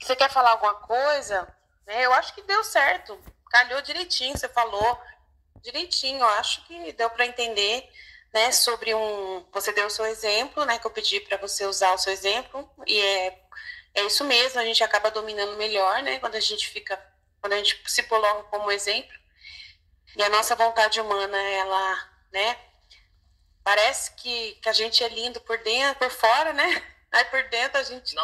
você quer falar alguma coisa? Eu acho que deu certo, calhou direitinho, você falou direitinho, eu acho que deu para entender, né, sobre você deu o seu exemplo, né, que eu pedi para você usar o seu exemplo, e é isso mesmo, a gente acaba dominando melhor, né, quando a gente se coloca como exemplo, e a nossa vontade humana, ela, né, parece que a gente é lindo por dentro, por fora, né, aí por dentro a gente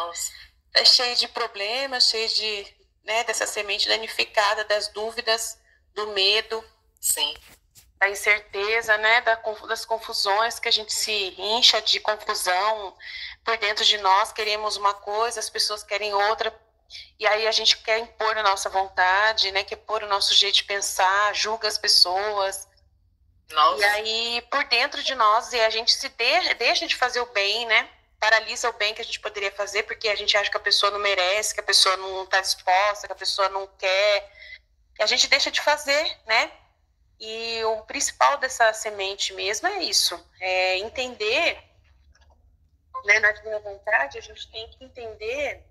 é cheio de problemas, cheio de, né, dessa semente danificada, das dúvidas, do medo, Sim. da incerteza, né, das confusões, que a gente se incha de confusão por dentro de nós, queremos uma coisa, as pessoas querem outra, e aí a gente quer impor a nossa vontade, né, quer pôr o nosso jeito de pensar, julga as pessoas. Nossa. E aí, por dentro de nós, e a gente deixa de fazer o bem, né, paralisa o bem que a gente poderia fazer, porque a gente acha que a pessoa não merece, que a pessoa não está disposta, que a pessoa não quer, e a gente deixa de fazer, né. E o principal dessa semente mesmo é isso, é entender, né, na divina vontade, a gente tem que entender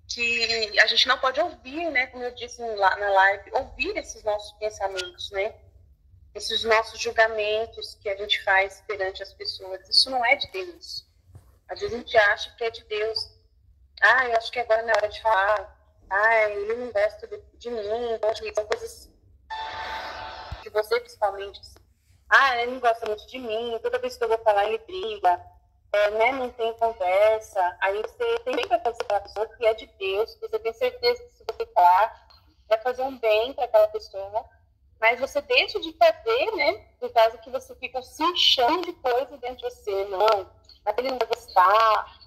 que a gente não pode ouvir, né, como eu disse na live, ouvir esses nossos pensamentos, né, esses nossos julgamentos que a gente faz perante as pessoas. Isso não é de Deus. Às vezes a gente acha que é de Deus. Eu acho que agora não é hora de falar. Ele não gosta de mim. São coisas que você, principalmente, ele não gosta muito de mim, toda vez que eu vou falar ele briga, né, não tem conversa. Aí você tem que fazer para a pessoa que é de Deus, você tem certeza que se você falar, vai fazer um bem para aquela pessoa, mas você deixa de fazer, né, por causa que você fica se enchendo de coisa dentro de você. Não, mas ele não vai gostar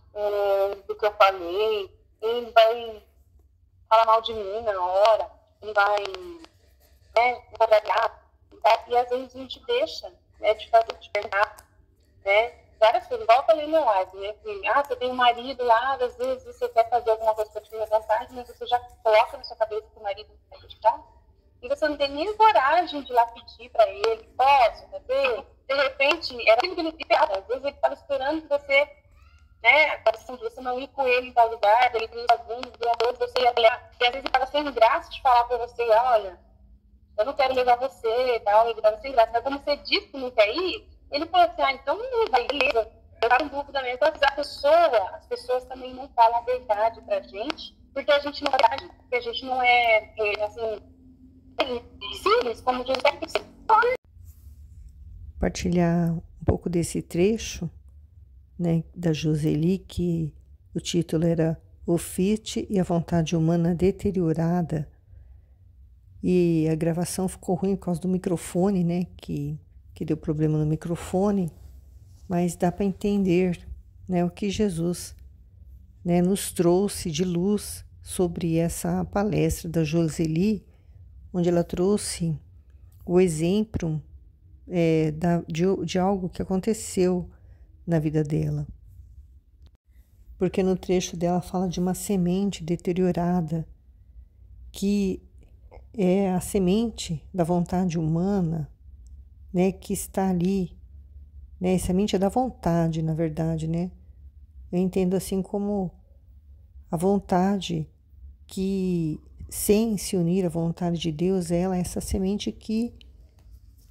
do que eu falei, ele vai falar mal de mim na hora, ele vai, né, contrariar. E às vezes a gente deixa, né, de fazer, de pensar, né, várias coisas, igual eu falei no live, né, que, você tem um marido lá, às vezes você quer fazer alguma coisa para te fazer vontade, mas você já coloca na sua cabeça que o marido não vai gostar, e você não tem nem coragem de ir lá pedir para ele, posso fazer? De repente, era aquilo que ele esperava, às vezes ele estava esperando que você, né, você não ir com ele em tal lugar, ele vir sozinho, depois você ia olhar, e às vezes ele estava sem graça de falar para você, olha, eu não quero levar você e tal, ele estava sem graça. Mas como você disse que não quer ir, ele falou assim, então não vai, beleza. Eu estava em dúvida mesmo. Então, as pessoas também não falam a verdade pra gente, porque a gente não é, porque a gente não assim, simples, como diz o Compartilhar um pouco desse trecho, né, da Joseli, que o título era O Fiat e a Vontade Humana Deteriorada. E a gravação ficou ruim por causa do microfone, né? Que deu problema no microfone. Mas dá para entender, né, o que Jesus, né, nos trouxe de luz sobre essa palestra da Joseli, onde ela trouxe o exemplo de algo que aconteceu na vida dela. Porque no trecho dela fala de uma semente deteriorada que é a semente da vontade humana, né, que está ali, né, a semente é da vontade, na verdade, né, eu entendo assim como a vontade que, sem se unir à vontade de Deus, ela é essa semente que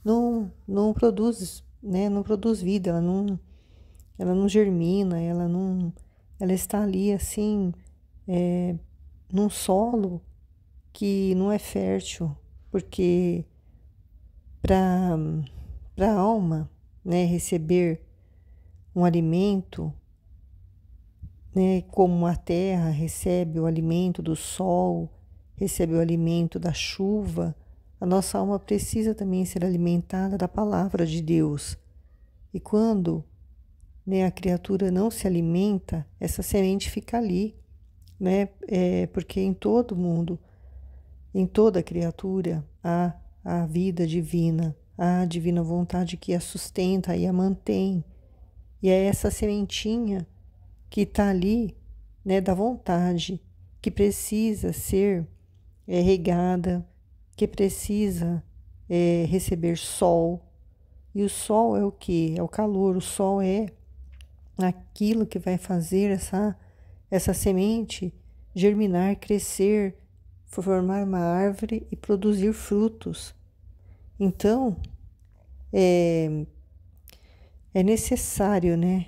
não produz, né, não produz vida, ela não germina, ela está ali assim, num solo que não é fértil, porque para a alma, né, receber um alimento, né, como a terra recebe o alimento do sol, recebe o alimento da chuva, a nossa alma precisa também ser alimentada da palavra de Deus. E quando, né, a criatura não se alimenta, essa semente fica ali, né, porque em todo mundo, em toda criatura, há a vida divina, há a divina vontade que a sustenta e a mantém. E é essa sementinha que está ali, né, da vontade, que precisa ser regada, que precisa receber sol. E o sol é o quê? É o calor. O sol é aquilo que vai fazer essa semente germinar, crescer, formar uma árvore e produzir frutos. Então, é necessário, né,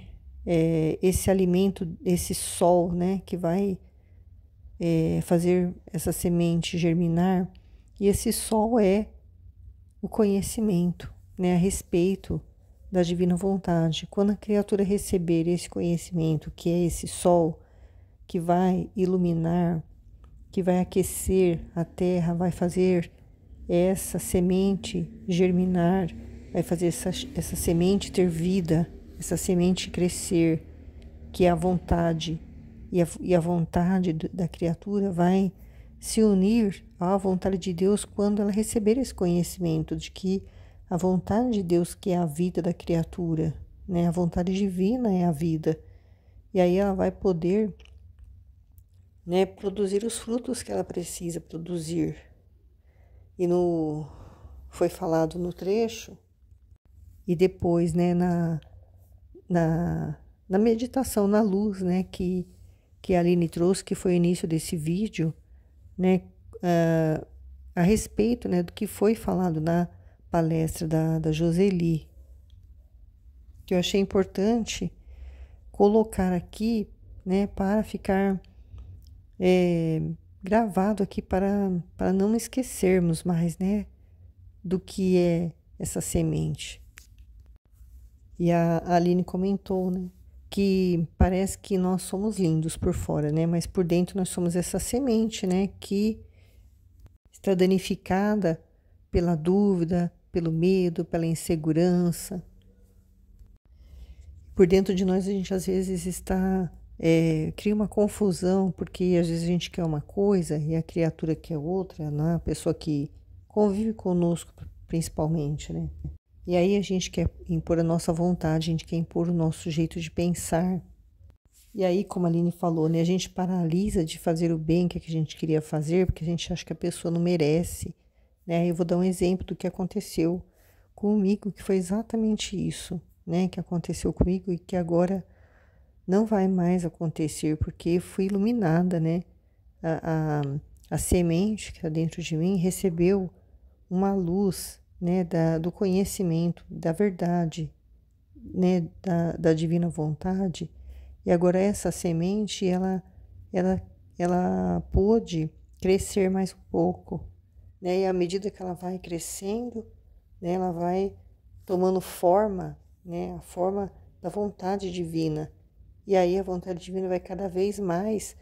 esse alimento, esse sol, né, que vai fazer essa semente germinar. E esse sol é o conhecimento, né, a respeito da divina vontade. Quando a criatura receber esse conhecimento, que é esse sol, que vai iluminar, que vai aquecer a terra, vai fazer essa semente germinar, vai fazer essa semente ter vida, essa semente crescer, que é a vontade, e a vontade da criatura vai se unir à vontade de Deus quando ela receber esse conhecimento de que a vontade de Deus, que é a vida da criatura, né? A vontade divina é a vida. E aí ela vai poder, né, produzir os frutos que ela precisa produzir. E foi falado no trecho, e depois, né, na meditação, na luz, né, que a Aline trouxe, que foi o início desse vídeo, né, a respeito, né, do que foi falado na palestra da Joseli, que eu achei importante colocar aqui, né, para ficar gravado aqui, para não esquecermos mais, né, do que é essa semente. E a Aline comentou, né, que parece que nós somos lindos por fora, né, mas por dentro nós somos essa semente, né, que está danificada pela dúvida, pelo medo, pela insegurança. Por dentro de nós a gente às vezes cria uma confusão, porque às vezes a gente quer uma coisa e a criatura quer outra, né? A pessoa que convive conosco principalmente, né? E aí a gente quer impor a nossa vontade, a gente quer impor o nosso jeito de pensar. E aí, como a Aline falou, né, a gente paralisa de fazer o bem que a gente queria fazer, porque a gente acha que a pessoa não merece, né? Eu vou dar um exemplo do que aconteceu comigo, que foi exatamente isso, né, que aconteceu comigo e que agora não vai mais acontecer, porque fui iluminada, né? A semente que está dentro de mim recebeu uma luz, né, do conhecimento, da verdade, né, da divina vontade. E agora essa semente, ela pôde crescer mais um pouco, né? E à medida que ela vai crescendo, né, ela vai tomando forma, né, a forma da vontade divina. E aí a vontade divina vai cada vez mais,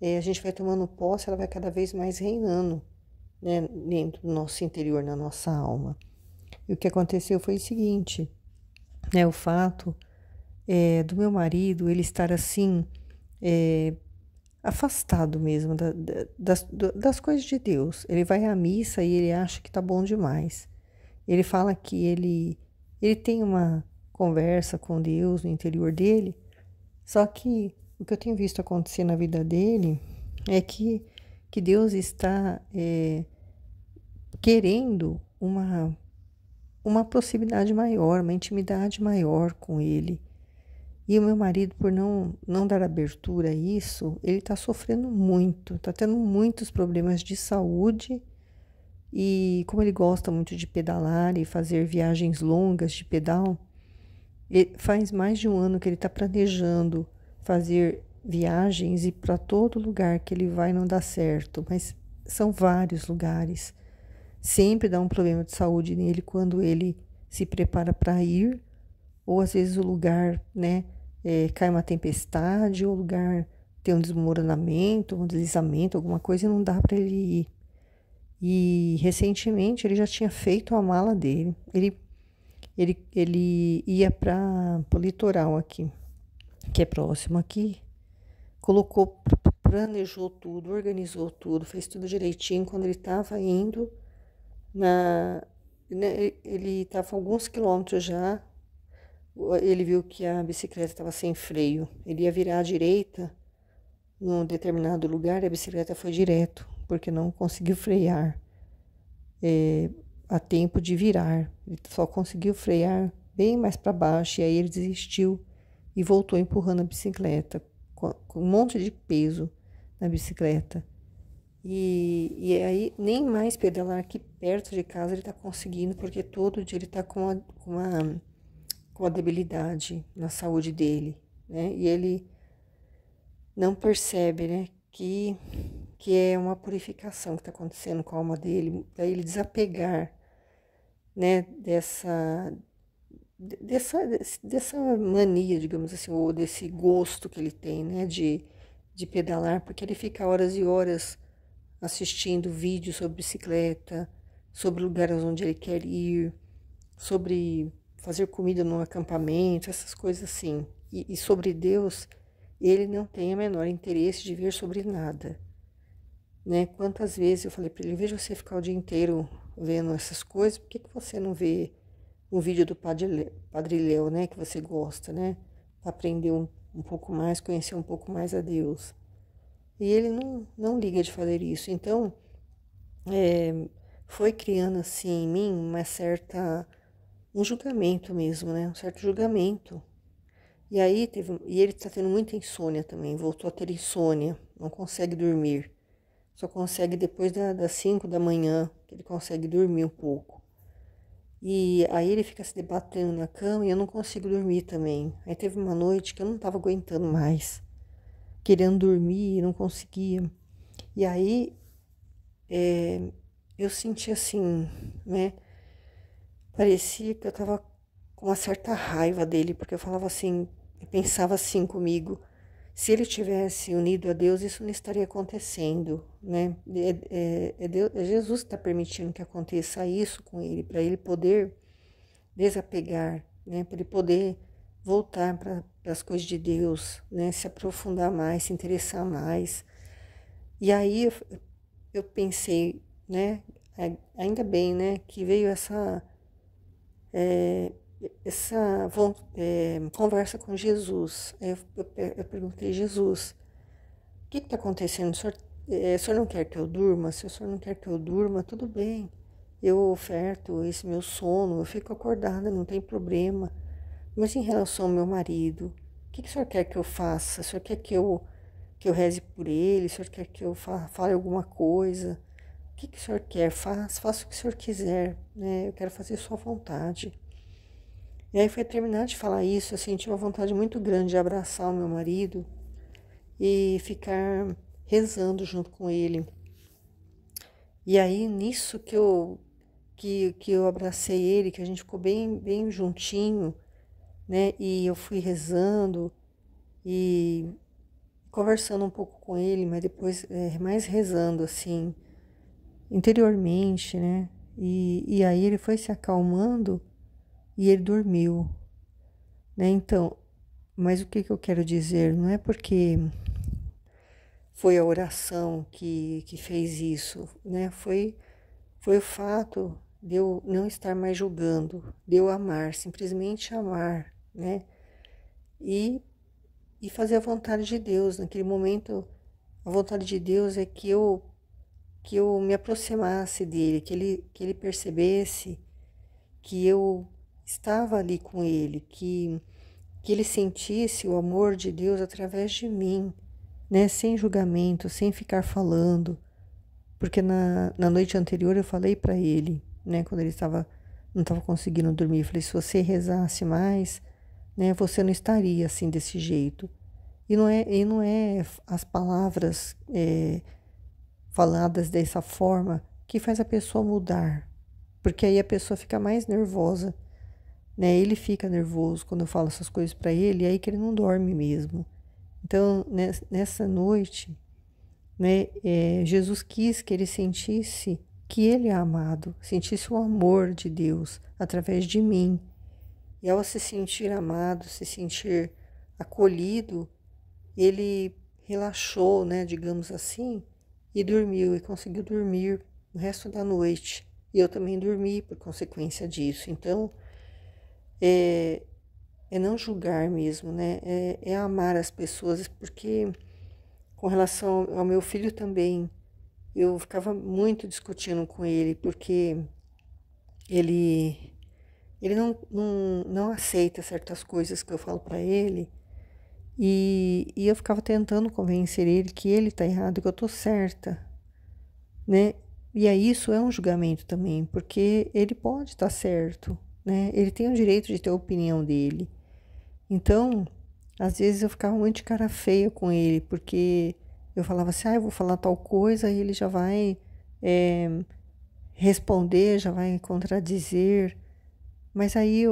a gente vai tomando posse, ela vai cada vez mais reinando, né, dentro do nosso interior, na nossa alma. E o que aconteceu foi o seguinte, né, o fato do meu marido, ele estar assim, afastado mesmo das coisas de Deus. Ele vai à missa e ele acha que tá bom demais. Ele fala que ele tem uma conversa com Deus no interior dele, só que o que eu tenho visto acontecer na vida dele é que Deus está querendo uma proximidade maior, uma intimidade maior com ele. E o meu marido, por não dar abertura a isso, ele está sofrendo muito, está tendo muitos problemas de saúde. E como ele gosta muito de pedalar e fazer viagens longas de pedal, faz mais de um ano que ele está planejando fazer viagens e para todo lugar que ele vai não dá certo, mas são vários lugares. Sempre dá um problema de saúde nele quando ele se prepara para ir, ou às vezes o lugar, né, cai uma tempestade, ou o lugar tem um desmoronamento, um deslizamento, alguma coisa e não dá para ele ir. E recentemente ele já tinha feito a mala dele. Ele ia para o litoral aqui, que é próximo aqui. Planejou tudo, organizou tudo, fez tudo direitinho. Quando ele estava indo, ele estava a alguns quilômetros já, ele viu que a bicicleta estava sem freio. Ele ia virar à direita num determinado lugar e a bicicleta foi direto, porque não conseguiu frear a tempo de virar. Ele só conseguiu frear bem mais para baixo, e aí ele desistiu e voltou empurrando a bicicleta com um monte de peso na bicicleta. E aí, nem mais pedalar aqui perto de casa ele está conseguindo, porque todo dia ele está com uma debilidade na saúde dele, né? E ele não percebe, né, que é uma purificação que está acontecendo com a alma dele, para ele desapegar, né, dessa mania, digamos assim, ou desse gosto que ele tem, né, de pedalar, porque ele fica horas e horas assistindo vídeos sobre bicicleta, sobre lugares onde ele quer ir, sobre fazer comida num acampamento, essas coisas assim. E sobre Deus, ele não tem o menor interesse de ver sobre nada, né? Quantas vezes eu falei para ele, veja você ficar o dia inteiro vendo essas coisas, por que você não vê um vídeo do Padre Léo, né, que você gosta, né? Para aprender um pouco mais, conhecer um pouco mais a Deus. E ele não liga de fazer isso. Então, foi criando assim em mim um julgamento mesmo, né? Um certo julgamento. E aí e ele está tendo muita insônia também, voltou a ter insônia, não consegue dormir. Só consegue depois das 5 da manhã, que ele consegue dormir um pouco. E aí ele fica se debatendo na cama e eu não consigo dormir também. Aí teve uma noite que eu não estava aguentando mais, querendo dormir e não conseguia. E aí eu senti assim, né? Parecia que eu estava com uma certa raiva dele, porque eu falava assim, eu pensava assim comigo, se ele tivesse unido a Deus, isso não estaria acontecendo, né? É Jesus que está permitindo que aconteça isso com ele, para ele poder desapegar, né? Para ele poder voltar para as coisas de Deus, né? Se aprofundar mais, se interessar mais. E aí eu pensei, né? Ainda bem, né? Que veio essa conversa com Jesus. Eu perguntei, Jesus, o que está acontecendo? O senhor não quer que eu durma? Se o senhor não quer que eu durma, tudo bem. Eu oferto esse meu sono, eu fico acordada, não tem problema. Mas em relação ao meu marido, o que o senhor quer que eu faça? O senhor quer que eu reze por ele? O senhor quer que eu fale alguma coisa? O que o senhor quer? Faça o que o senhor quiser, né? Eu quero fazer sua vontade. E aí foi terminar de falar isso, eu senti uma vontade muito grande de abraçar o meu marido e ficar rezando junto com ele. E aí nisso que eu abracei ele, que a gente ficou bem juntinho, né? E eu fui rezando e conversando um pouco com ele, mas depois mais rezando assim, interiormente, né? E aí ele foi se acalmando e ele dormiu, né? Então, mas o que eu quero dizer? Não é porque foi a oração que fez isso, né? Foi o fato de eu não estar mais julgando, de eu amar, simplesmente amar, né? E fazer a vontade de Deus. Naquele momento, a vontade de Deus é que eu me aproximasse dele, que ele percebesse que eu estava ali com ele, que ele sentisse o amor de Deus através de mim, né? Sem julgamento, sem ficar falando. Porque na noite anterior eu falei para ele, né? Quando ele não estava conseguindo dormir, eu falei, se você rezasse mais, né? Você não estaria assim desse jeito. E não é as palavras faladas dessa forma que faz a pessoa mudar. Porque aí a pessoa fica mais nervosa, né? Ele fica nervoso quando eu falo essas coisas para ele, e aí que ele não dorme mesmo. Então, nessa noite, né, Jesus quis que ele sentisse que ele é amado, sentisse o amor de Deus através de mim. E ao se sentir amado, se sentir acolhido, ele relaxou, né, digamos assim, e dormiu, e conseguiu dormir o resto da noite. E eu também dormi por consequência disso. Então, é não julgar mesmo, né? É amar as pessoas, porque com relação ao meu filho também, eu ficava muito discutindo com ele, porque ele não aceita certas coisas que eu falo para ele, E eu ficava tentando convencer ele que ele está errado e que eu estou certa, né? E aí isso é um julgamento também, porque ele pode estar certo, né? Ele tem o direito de ter a opinião dele. Então, às vezes eu ficava muito de cara feia com ele, porque eu falava assim, eu vou falar tal coisa, e ele já vai responder, já vai contradizer. Mas aí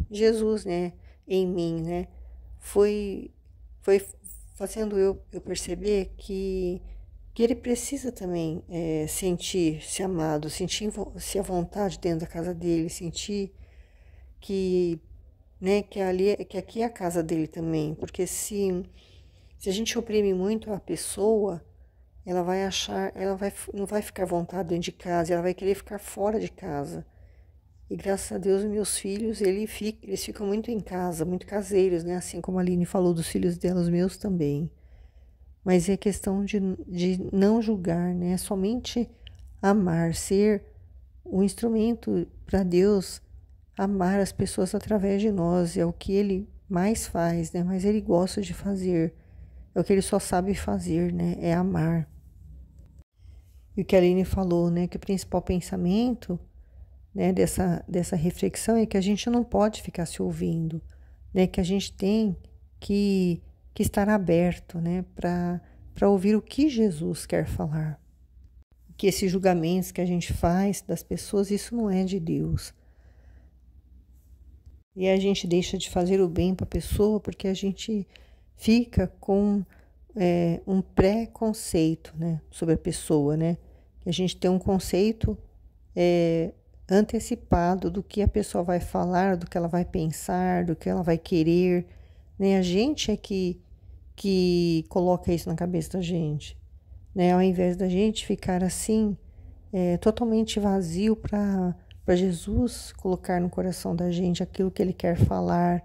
Jesus, né, em mim, né, foi, foi fazendo eu perceber que ele precisa também sentir-se amado, sentir-se à vontade dentro da casa dele, sentir que, né, que aqui é a casa dele também, porque se a gente oprime muito a pessoa, ela vai achar, não vai ficar à vontade dentro de casa, ela vai querer ficar fora de casa. E graças a Deus, meus filhos, eles ficam muito em casa, muito caseiros, né? Assim como a Aline falou dos filhos dela, os meus também. Mas é questão de não julgar, né? Somente amar, ser um instrumento para Deus amar as pessoas através de nós. É o que ele mais faz, né? Mas ele gosta de fazer. É o que ele só sabe fazer, né? É amar. E o que a Aline falou, né? Que o principal pensamento, né, dessa reflexão é que a gente não pode ficar se ouvindo, né? Que a gente tem que estar aberto, né? Para ouvir o que Jesus quer falar. Que esses julgamentos que a gente faz das pessoas, isso não é de Deus. E a gente deixa de fazer o bem para a pessoa porque a gente fica com um pré-conceito, né, sobre a pessoa, né? Que a gente tem um conceito antecipado do que a pessoa vai falar, do que ela vai pensar, do que ela vai querer, né? A gente é que coloca isso na cabeça da gente, né? Ao invés da gente ficar assim, totalmente vazio para Jesus colocar no coração da gente aquilo que ele quer falar.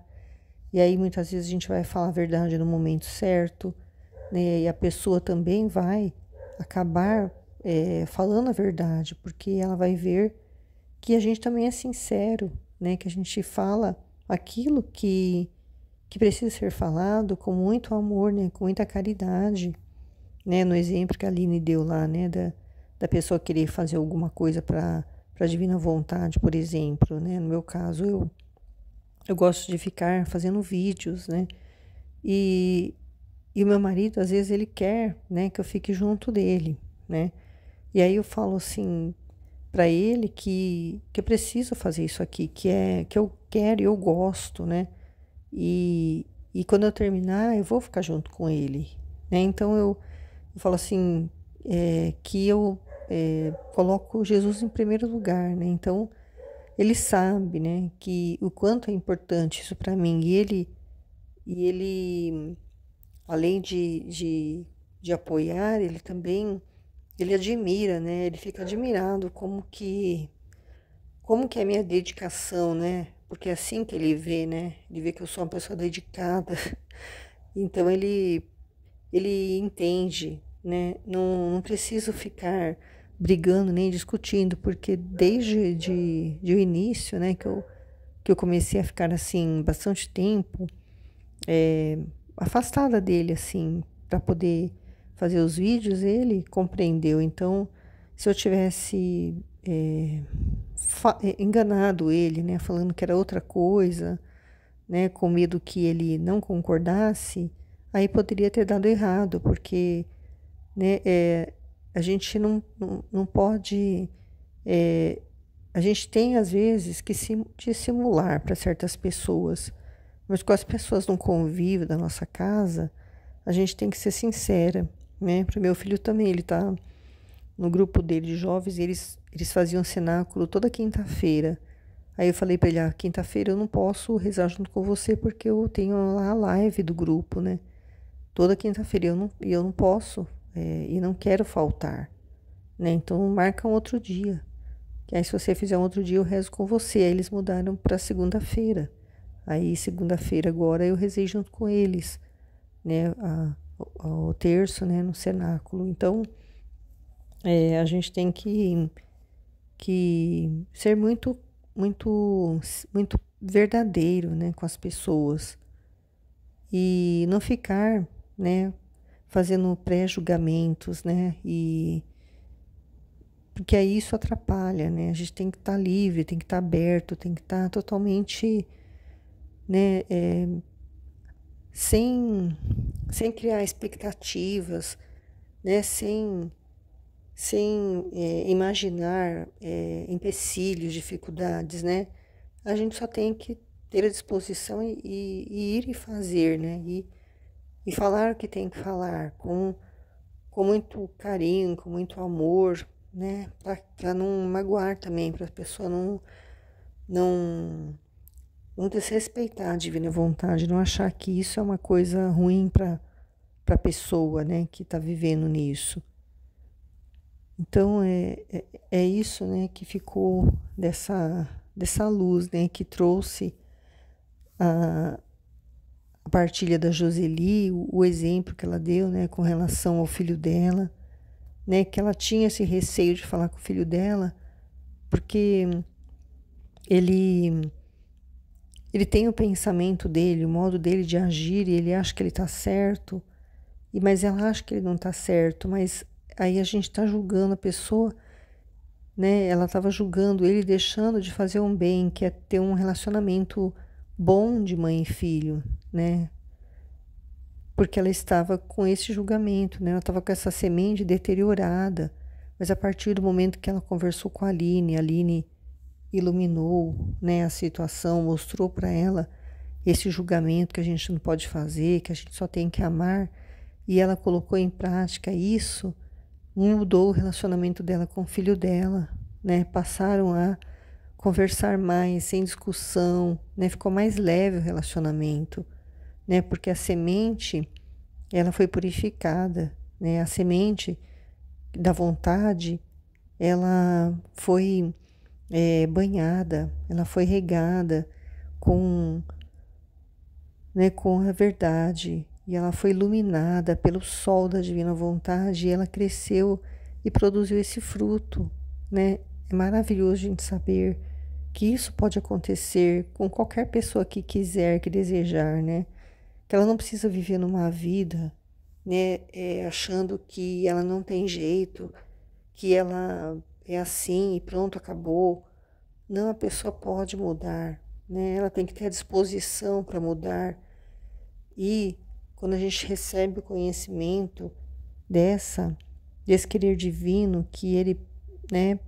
E aí muitas vezes a gente vai falar a verdade no momento certo, né? E a pessoa também vai acabar falando a verdade, porque ela vai ver que a gente também é sincero, né? Que a gente fala aquilo que precisa ser falado com muito amor, né? Com muita caridade, né? No exemplo que a Aline deu lá, né? Da pessoa querer fazer alguma coisa para a divina vontade, por exemplo, né? No meu caso, eu gosto de ficar fazendo vídeos, né? E o meu marido, às vezes, ele quer, né? Que eu fique junto dele, né? E aí eu falo assim para ele que eu preciso fazer isso aqui, que eu quero e eu gosto, né? E quando eu terminar, eu vou ficar junto com ele, né? Então eu falo assim, que eu coloco Jesus em primeiro lugar, né? Então ele sabe, né, que o quanto é importante isso para mim. E ele além de apoiar, ele também ele admira, né? Ele fica admirado como que é a minha dedicação, né? Porque é assim que ele vê, né? Ele vê que eu sou uma pessoa dedicada. Então ele entende, né? Não preciso ficar brigando nem discutindo, porque desde de o início, né, que eu comecei a ficar assim bastante tempo afastada dele, assim, para poder fazer os vídeos, ele compreendeu. Então, se eu tivesse enganado ele, né, falando que era outra coisa, né, com medo que ele não concordasse, aí poderia ter dado errado, porque, né, a gente não pode. A gente tem, às vezes, que se dissimular para certas pessoas, mas com as pessoas no convívio da nossa casa, a gente tem que ser sincera, né? Para o meu filho também, ele está no grupo dele de jovens, e eles faziam cenáculo toda quinta-feira. Aí eu falei para ele, quinta-feira eu não posso rezar junto com você porque eu tenho lá a live do grupo, né? Toda quinta-feira eu não posso e não quero faltar, né? Então marca um outro dia. Que aí se você fizer um outro dia eu rezo com você. Aí eles mudaram para segunda-feira. Aí segunda-feira agora eu rezei junto com eles, né? O terço, né? No cenáculo. Então a gente tem que ser muito verdadeiro, né, com as pessoas, e não ficar, né, fazendo pré-julgamentos, né, e porque aí isso atrapalha, né? A gente tem que estar livre, tem que estar aberto, tem que estar totalmente, né, sem criar expectativas, né, sem imaginar empecilhos, dificuldades, né? A gente só tem que ter a disposição e ir e fazer, né? E falar o que tem que falar, com muito carinho, com muito amor, né? Para não magoar também, para a pessoa não, não desrespeitar a divina vontade, não achar que isso é uma coisa ruim para a pessoa, né? Que está vivendo nisso. Então, é isso, né, que ficou dessa luz, né, que trouxe a partilha da Joseli, o exemplo que ela deu, né, com relação ao filho dela, né, que ela tinha esse receio de falar com o filho dela, porque ele tem o pensamento dele, o modo dele de agir, e ele acha que ele está certo, mas ela acha que ele não está certo, mas aí a gente está julgando a pessoa, né? Ela estava julgando ele, deixando de fazer um bem, que é ter um relacionamento bom de mãe e filho, né? Porque ela estava com esse julgamento, né? Ela estava com essa semente deteriorada, mas a partir do momento que ela conversou com a Aline iluminou, né, a situação, mostrou para ela esse julgamento que a gente não pode fazer, que a gente só tem que amar, e ela colocou em prática isso, mudou o relacionamento dela com o filho dela, né? Passaram a conversar mais, sem discussão, né? Ficou mais leve o relacionamento, né? Porque a semente, ela foi purificada, né? A semente da vontade, ela foi banhada, ela foi regada né, com a verdade, e ela foi iluminada pelo sol da divina vontade, e ela cresceu e produziu esse fruto, né? É maravilhoso a gente saber que isso pode acontecer com qualquer pessoa que quiser, que desejar, né? Que ela não precisa viver numa vida, né, achando que ela não tem jeito, que ela é assim e pronto, acabou. Não, a pessoa pode mudar, né? Ela tem que ter a disposição para mudar. E quando a gente recebe o conhecimento desse querer divino, que ele, né,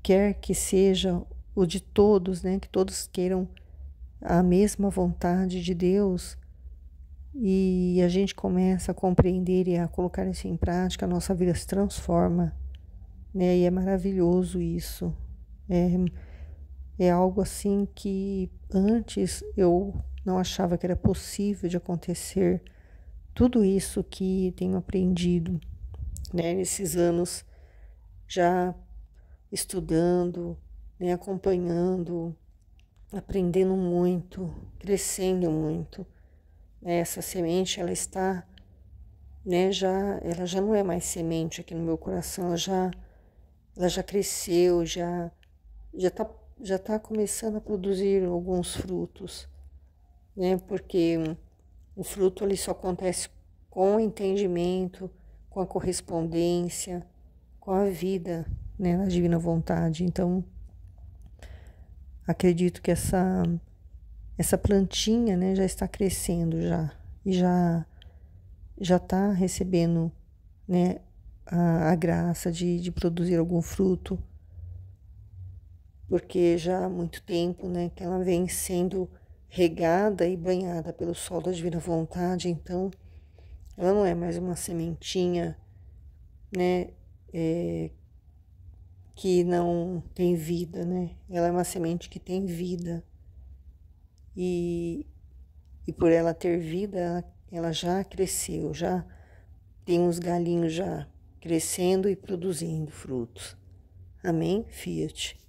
quer que seja o de todos, né, que todos queiram a mesma vontade de Deus, e a gente começa a compreender e a colocar isso em prática, a nossa vida se transforma, né, e é maravilhoso isso. É algo assim que antes eu não achava que era possível de acontecer. Tudo isso que tenho aprendido, né, nesses anos já estudando, né, acompanhando, aprendendo muito, crescendo muito. Essa semente, ela está, né, ela já não é mais semente aqui no meu coração, ela já cresceu, já tá começando a produzir alguns frutos, né? Porque o fruto ali só acontece com o entendimento, com a correspondência, com a vida, né, na divina vontade. Então, acredito que essa plantinha, né, já está crescendo e já está recebendo, né, a graça de produzir algum fruto, porque já há muito tempo, né, que ela vem sendo regada e banhada pelo sol da divina vontade. Então ela não é mais uma sementinha, né, que não tem vida, né? Ela é uma semente que tem vida, e por ela ter vida, ela já cresceu, já tem uns galinhos já crescendo e produzindo frutos. Amém? Fiat.